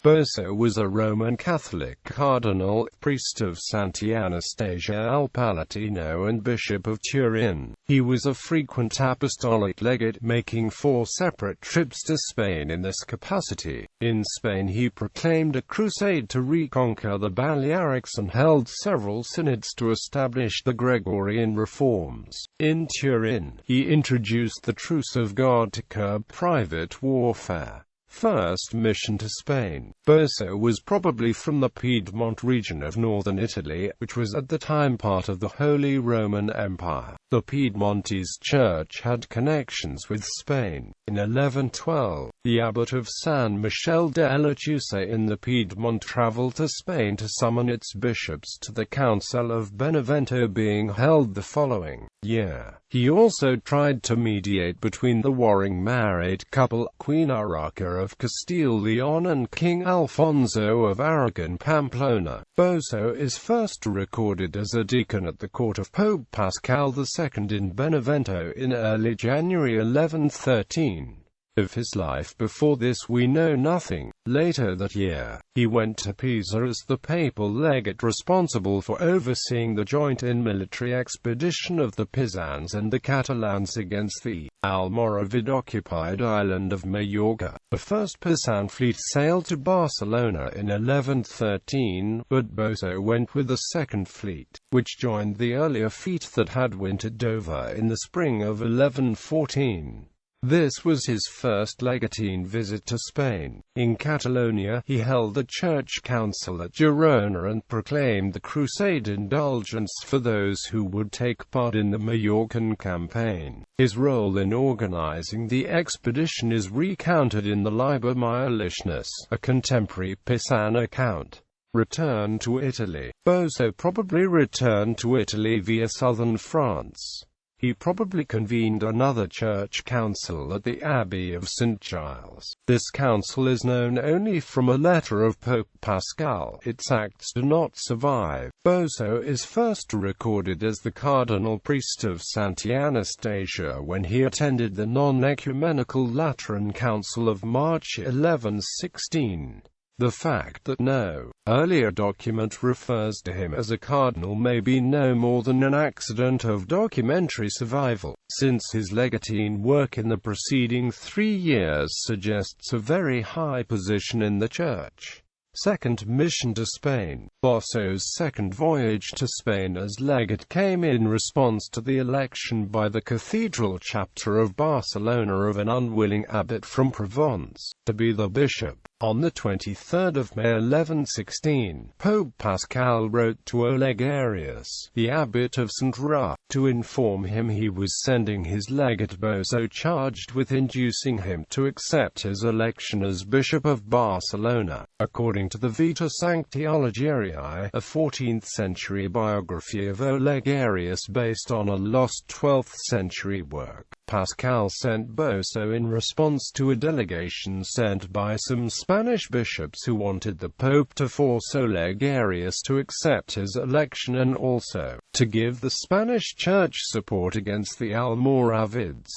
Boso was a Roman Catholic cardinal, priest of Sant'Anastasia al Palatino and bishop of Turin. He was a frequent apostolic legate, making 4 separate trips to Spain in this capacity. In Spain he proclaimed a crusade to reconquer the Balearics and held several synods to establish the Gregorian reforms. In Turin, he introduced the truce of God to curb private warfare. First mission to Spain. Boso was probably from the Piedmont region of northern Italy, which was at the time part of the Holy Roman Empire. The Piedmontese church had connections with Spain. In 1112, the abbot of San Michele della Truce in the Piedmont traveled to Spain to summon its bishops to the Council of Benevento being held the following year. He also tried to mediate between the warring married couple, Queen Urraca of Castile-Leon and King Alfonso of Aragon-Pamplona. Boso is first recorded as a deacon at the court of Pope Pascal II in Benevento in early January 1113. Of his life before this we know nothing. Later that year, he went to Pisa as the papal legate responsible for overseeing the joint military expedition of the Pisans and the Catalans against the Almoravid-occupied island of Majorca. The first Pisan fleet sailed to Barcelona in 1113, but Boso went with the second fleet, which joined the earlier fleet that had wintered Dover in the spring of 1114. This was his first legatine visit to Spain. In Catalonia, he held a church council at Girona and proclaimed the crusade indulgence for those who would take part in the Majorcan campaign. His role in organizing the expedition is recounted in the Liber Maiolianus, a contemporary Pisan account. Return to Italy. Boso probably returned to Italy via southern France. He probably convened another church council at the Abbey of St. Giles. This council is known only from a letter of Pope Pascal. Its acts do not survive. Boso is first recorded as the cardinal priest of Sant'Anastasia when he attended the non-ecumenical Lateran Council of March 1116. The fact that no earlier document refers to him as a cardinal may be no more than an accident of documentary survival, since his legatine work in the preceding 3 years suggests a very high position in the Church. Second mission to Spain. Boso's second voyage to Spain as legate came in response to the election by the cathedral chapter of Barcelona of an unwilling abbot from Provence to be the bishop. On the 23rd of May 1116, Pope Pascal wrote to Olegarius, the abbot of St. Ruf, to inform him he was sending his legate Boso, charged with inducing him to accept his election as Bishop of Barcelona. According to the Vita Sancti Olegarii, a 14th-century biography of Olegarius based on a lost 12th-century work, Pascal sent Boso in response to a delegation sent by some Spanish bishops who wanted the Pope to force Olegarius to accept his election and also to give the Spanish Church support against the Almoravids.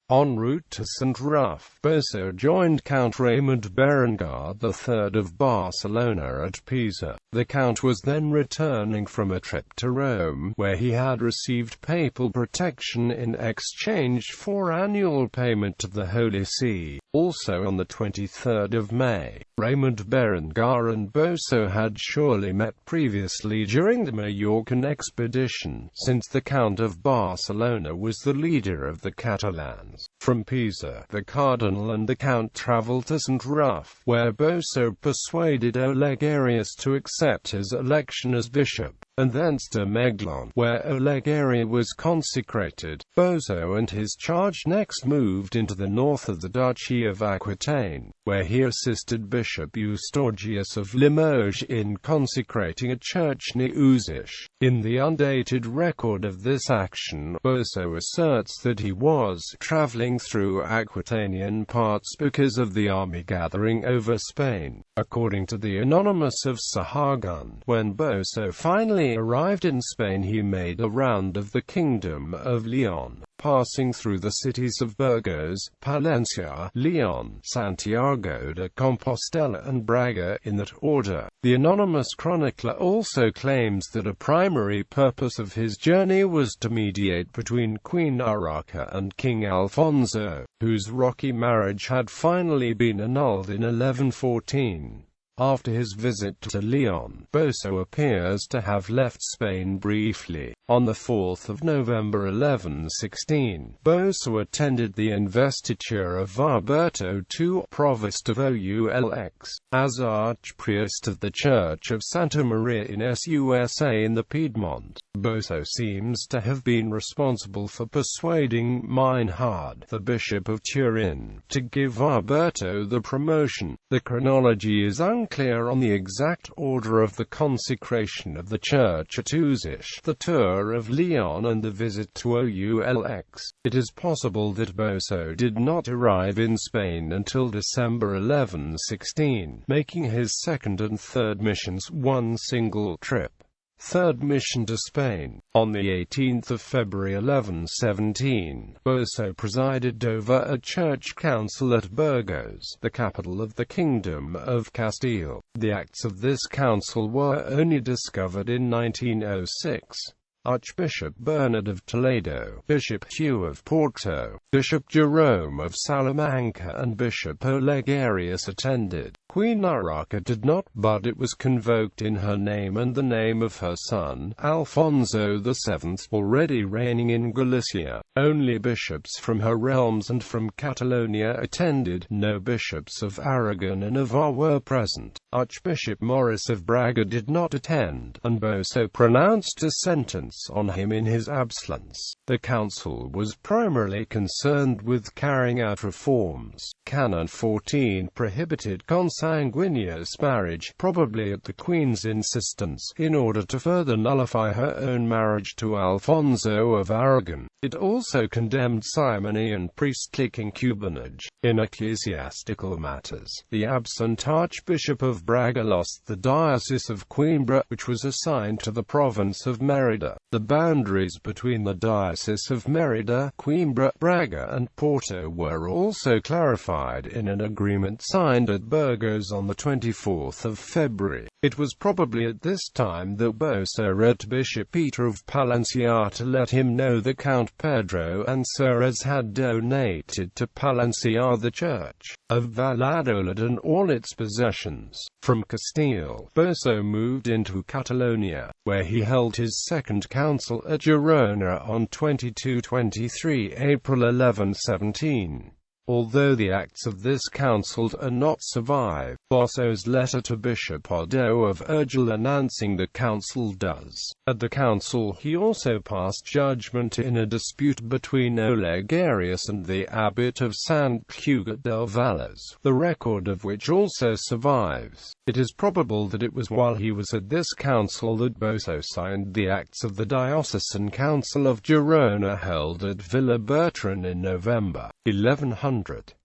En route to St. Ruf, Boso joined Count Raymond Berengar III of Barcelona at Pisa. The Count was then returning from a trip to Rome, where he had received papal protection in exchange for annual payment to the Holy See. Also on the 23rd of May, Raymond Berengar and Boso had surely met previously during the Majorcan expedition, since the Count of Barcelona was the leader of the Catalans. From Pisa, the cardinal and the count travelled to St. Ruf, where Boso persuaded Olegarius to accept his election as bishop, and thence to Meglon, where Olegarius was consecrated. Boso and his charge next moved into the north of the Duchy of Aquitaine, where he assisted Bishop Eustorgius of Limoges in consecrating a church near Uzich. In the undated record of this action, Boso asserts that he was travelling through Aquitanian parts because of the army gathering over Spain. According to the Anonymous of Sahagun, when Boso finally arrived in Spain he made a round of the kingdom of Leon. passing through the cities of Burgos, Palencia, Leon, Santiago de Compostela and Braga in that order. The anonymous chronicler also claims that a primary purpose of his journey was to mediate between Queen Urraca and King Alfonso, whose rocky marriage had finally been annulled in 1114. After his visit to Leon, Boso appears to have left Spain briefly. On the 4th of November 1116, Boso attended the investiture of Varberto II, Provost of Oulx, as Archpriest of the Church of Santa Maria in Susa in the Piedmont. Boso seems to have been responsible for persuading Meinhard, the Bishop of Turin, to give Varberto the promotion. The chronology is unclear on the exact order of the consecration of the church at Usish, the tour of Leon and the visit to Oulx. It is possible that Boso did not arrive in Spain until December 1116, making his second and third missions one single trip. Third mission to Spain. On the 18th of February 1117, Boso presided over a church council at Burgos, the capital of the Kingdom of Castile. The acts of this council were only discovered in 1906. Archbishop Bernard of Toledo, Bishop Hugh of Porto, Bishop Jerome of Salamanca and Bishop Olegarius attended. Queen Urraca did not, but it was convoked in her name and the name of her son, Alfonso VII, already reigning in Galicia. Only bishops from her realms and from Catalonia attended. No bishops of Aragon and Navarre were present. Archbishop Maurice of Braga did not attend, and Boso pronounced a sentence on him in his absence. The council was primarily concerned with carrying out reforms. Canon 14 prohibited consanguineous marriage, probably at the Queen's insistence, in order to further nullify her own marriage to Alfonso of Aragon. It also condemned simony and priestly concubinage. In ecclesiastical matters, the absent Archbishop of Braga lost the diocese of Coimbra, which was assigned to the province of Mérida. The boundaries between the diocese of Mérida, Coimbra, Braga and Porto were also clarified in an agreement signed at Burgos on the 24th of February. It was probably at this time that Boso wrote Bishop Peter of Palencia to let him know that Count Pedro Ansúrez had donated to Palencia the church of Valladolid and all its possessions. From Castile, Boso moved into Catalonia, where he held his second council at Girona on 22–23 April 1117. Although the acts of this council do not survive, Boso's letter to Bishop Odo of Urgel announcing the council does. At the council he also passed judgment in a dispute between Olegarius and the abbot of Sant Cugat del Vallès, the record of which also survives. It is probable that it was while he was at this council that Boso signed the acts of the Diocesan Council of Girona held at Villa Bertran in November 1100.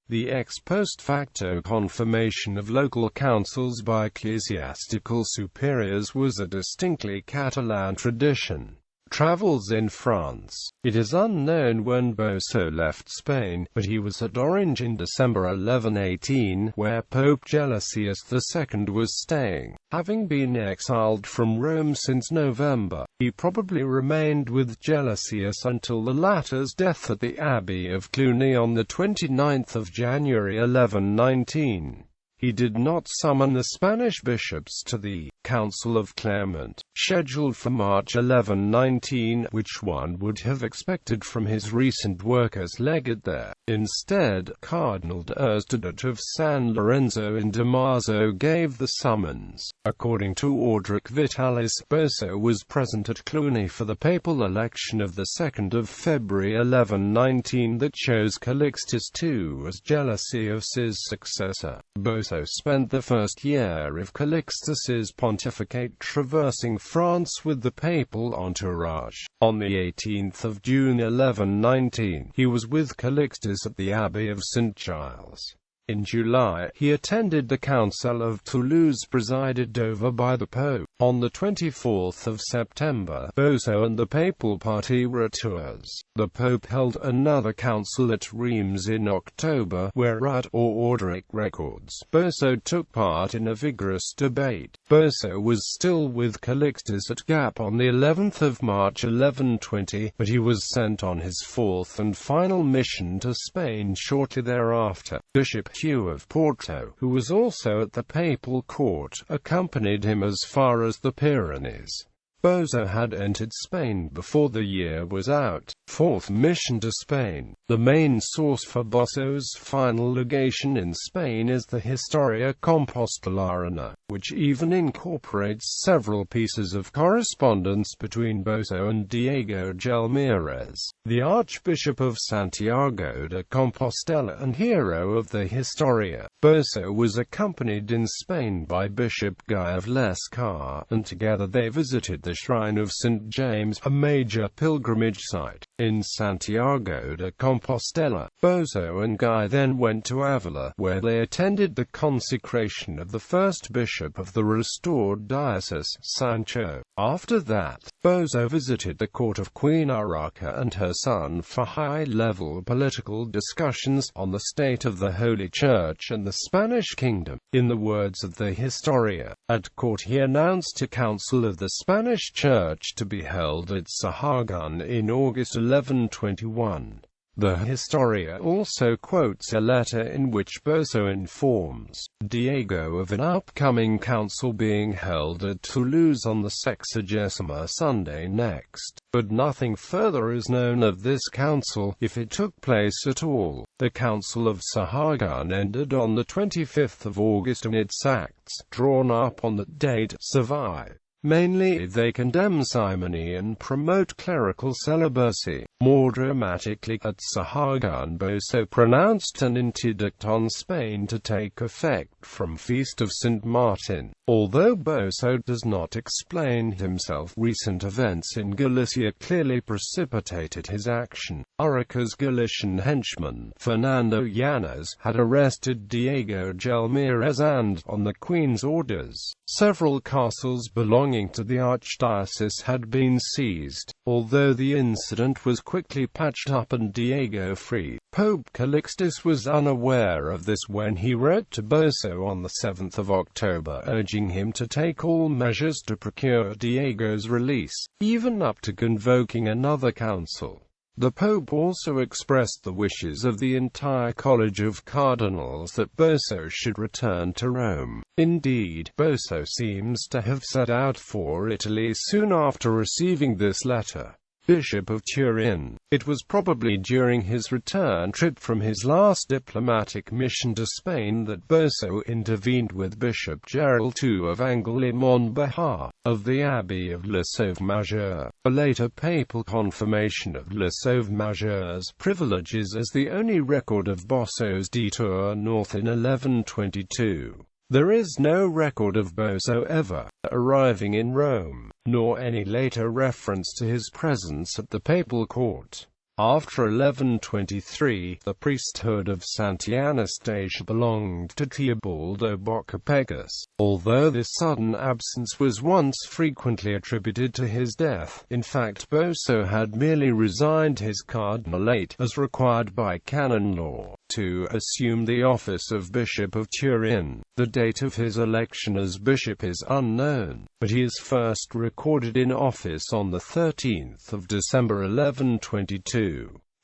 The ex post facto confirmation of local councils by ecclesiastical superiors was a distinctly Catalan tradition. Travels in France. It is unknown when Boso left Spain, but he was at Orange in December 1118, where Pope Gelasius II was staying. Having been exiled from Rome since November, he probably remained with Gelasius until the latter's death at the Abbey of Cluny on the 29th of January 1119. He did not summon the Spanish bishops to the Council of Clement, scheduled for March 1119, which one would have expected from his recent work as legate there. Instead, Cardinal d'Erstedt of San Lorenzo in Damaso gave the summons. According to Orderic Vitalis, Boso was present at Cluny for the papal election of the 2nd of February 1119 that chose Calixtus II as Gelasius's successor. Boso spent the first year of Calixtus's pontificate traversing France with the papal entourage. On the 18th of June 1119, he was with Calixtus at the Abbey of St. Giles. In July, he attended the Council of Toulouse presided over by the Pope. On the 24th of September, Boso and the papal party were at Tours. The Pope held another council at Reims in October, where at Orderic records, Boso took part in a vigorous debate. Boso was still with Calixtus at Gap on the 11th of March 1120, but he was sent on his fourth and final mission to Spain shortly thereafter. Bishop Hugh of Porto, who was also at the papal court, accompanied him as far as the Pyrenees. Boso had entered Spain before the year was out. Fourth mission to Spain. The main source for Boso's final legation in Spain is the Historia Compostolana, which even incorporates several pieces of correspondence between Boso and Diego Gelmírez, the Archbishop of Santiago de Compostela and hero of the Historia. Boso was accompanied in Spain by Bishop Guy of Lescar, and together they visited the Shrine of St. James, a major pilgrimage site. In Santiago de Compostela, Boso and Guy then went to Avila, where they attended the consecration of the first bishop of the restored diocese, Sancho. After that, Boso visited the court of Queen Urraca and her son for high-level political discussions on the state of the Holy Church and the Spanish Kingdom. In the words of the Historia, at court he announced a council of the Spanish Church to be held at Sahagun in August 1121. The Historia also quotes a letter in which Boso informs Diego of an upcoming council being held at Toulouse on the Sexagesima Sunday next, but nothing further is known of this council, if it took place at all. The Council of Sahagun ended on the 25th of August and its acts, drawn up on that date, survive. Mainly, they condemn simony and promote clerical celibacy. More dramatically, at Sahagun, Boso pronounced an interdict on Spain to take effect from Feast of St. Martin. Although Boso does not explain himself, recent events in Galicia clearly precipitated his action. Urraca's Galician henchman, Fernando Llanes, had arrested Diego Gelmírez and, on the Queen's orders, several castles belonging to the archdiocese had been seized. Although the incident was quickly patched up and Diego freed, Pope Calixtus was unaware of this when he wrote to Boso on the 7th of October urging him to take all measures to procure Diego's release, even up to convoking another council. The Pope also expressed the wishes of the entire College of Cardinals that Boso should return to Rome. Indeed, Boso seems to have set out for Italy soon after receiving this letter. Bishop of Turin. It was probably during his return trip from his last diplomatic mission to Spain that Boso intervened with Bishop Gerald II of Angoulême on behalf of the Abbey of Le Sauve-Majeur. A later papal confirmation of Le Sauve-Majeur's privileges as the only record of Boso's detour north in 1122. There is no record of Boso ever arriving in Rome, nor any later reference to his presence at the papal court. After 1123, the priesthood of Sant'Anastasia belonged to Teobaldo Boccapegus, although this sudden absence was once frequently attributed to his death. In fact, Boso had merely resigned his cardinalate, as required by canon law, to assume the office of Bishop of Turin. The date of his election as bishop is unknown, but he is first recorded in office on the 13th of December 1122.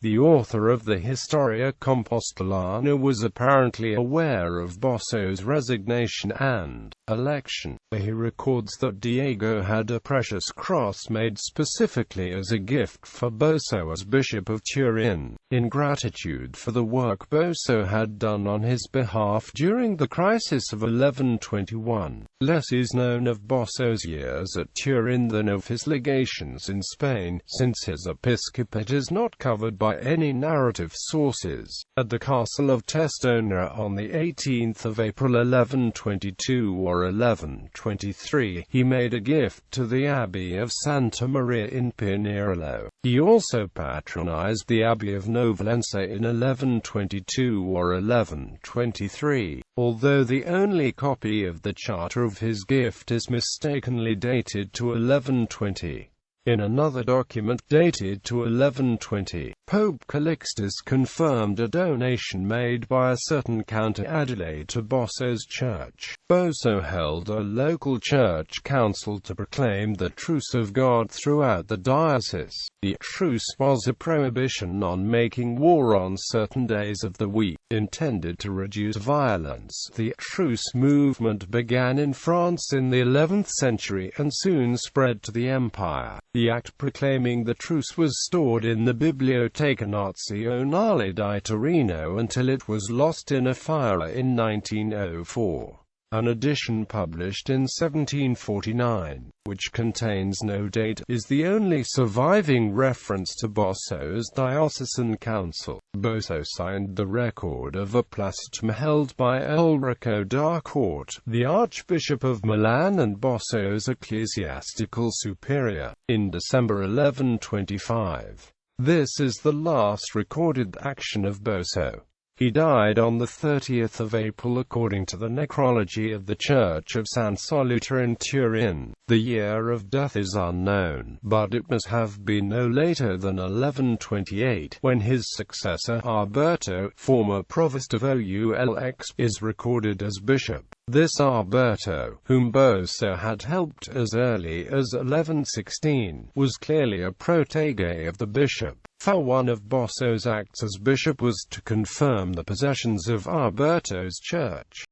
The author of the Historia Compostolana was apparently aware of Boso's resignation and election. He records that Diego had a precious cross made specifically as a gift for Boso as Bishop of Turin, in gratitude for the work Boso had done on his behalf during the crisis of 1121. Less is known of Boso's years at Turin than of his legations in Spain, since his episcopate is not covered by by any narrative sources. At the castle of Testona on the 18th of April 1122 or 1123, he made a gift to the abbey of Santa Maria in Pinerolo. He also patronized the abbey of Novalense in 1122 or 1123, although the only copy of the charter of his gift is mistakenly dated to 1120. In another document dated to 1120, Pope Calixtus confirmed a donation made by a certain Count Adelaide to Boso's church. Boso held a local church council to proclaim the truce of God throughout the diocese. The truce was a prohibition on making war on certain days of the week, intended to reduce violence. The truce movement began in France in the 11th century and soon spread to the empire. The act proclaiming the truce was stored in the Biblioteca Nazionale di Torino until it was lost in a fire in 1904. An edition published in 1749, which contains no date, is the only surviving reference to Boso's diocesan council. Boso signed the record of a placetum held by Ulrico d'Harcourt, the Archbishop of Milan and Boso's ecclesiastical superior, in December 1125. This is the last recorded action of Boso. He died on the 30th of April according to the necrology of the Church of San Salvatore in Turin. The year of death is unknown, but it must have been no later than 1128, when his successor, Alberto, former provost of Oulx, is recorded as bishop. This Alberto, whom Boso had helped as early as 1116, was clearly a protégé of the bishop, for one of Boso's acts as bishop was to confirm the possessions of Alberto's church.